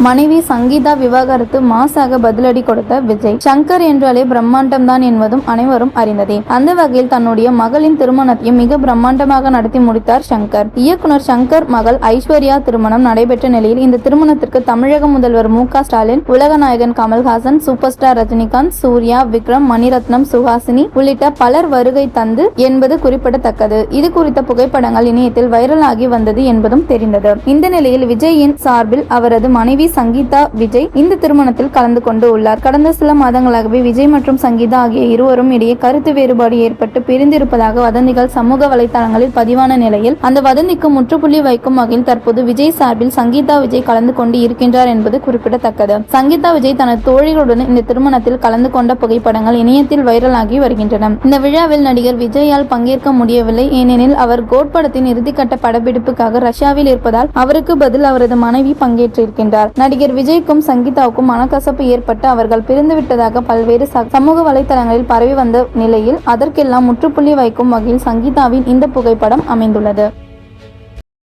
மனைவி சங்கீதா விவாகரத்து மாசாக பதிலடி கொடுத்த விஜய். சங்கர் என்றாலே பிரம்மாண்டம் தான் என்பதும் அனைவரும் அறிந்ததே. அந்த வகையில் தன்னுடைய மகளின் திருமணத்தையும் மிக பிரம்மாண்டமாக நடத்தி முடித்தார் சங்கர். இயக்குனர் சங்கர் மகள் ஐஸ்வர்யா திருமணம் நடைபெற்ற நிலையில் இந்த திருமணத்திற்கு தமிழக முதல்வர் மு.க. ஸ்டாலின், உலக நாயகன் கமல்ஹாசன், சூப்பர் ஸ்டார் ரஜினிகாந்த், சூர்யா, விக்ரம், மணிரத்னம், சுஹாசினி உள்ளிட்ட பலர் வருகை தந்து என்பது குறிப்பிடத்தக்கது. இது குறித்த புகைப்படங்கள் இணையத்தில் வைரலாகி வந்தது என்பதும் தெரிந்தது. இந்த நிலையில் விஜயின் சார்பில் அவரது மனைவி சங்கீதா விஜய் இந்த திருமணத்தில் கலந்து கொண்டு உள்ளார். கடந்த சில மாதங்களாகவே விஜய் மற்றும் சங்கீதா ஆகிய இருவரும் இடையே கருத்து வேறுபாடு ஏற்பட்டு பிரிந்திருப்பதாக வதந்திகள் சமூக வலைதளங்களில் பதிவான நிலையில் அந்த வதந்திக்கு முற்றுப்புள்ளி வைக்கும் வகையில் தற்போது விஜய் சார்பில் சங்கீதா விஜய் கலந்து கொண்டு இருக்கின்றார் என்பது குறிப்பிடத்தக்கது. சங்கீதா விஜய் தனது தோழிகளுடன் இந்த திருமணத்தில் கலந்து கொண்ட புகைப்படங்கள் இணையத்தில் வைரலாகி வருகின்றன. இந்த விழாவில் நடிகர் விஜயால் பங்கேற்க முடியவில்லை. ஏனெனில் அவர் கோட் படத்தின் இறுதிக்கட்ட படப்பிடிப்புக்காக ரஷ்யாவில் இருப்பதால் அவருக்கு பதில் அவரது மனைவி பங்கேற்றிருக்கின்றார். நடிகர் விஜய்க்கும் சங்கீதாவுக்கும் மனக்கசப்பு ஏற்பட்டு அவர்கள் பிரிந்துவிட்டதாக பல்வேறு சமூக வலைதளங்களில் பரவி வந்த நிலையில் அதற்கெல்லாம் முற்றுப்புள்ளி வைக்கும் வகையில் சங்கீதாவின் இந்த புகைப்படம் அமைந்துள்ளது.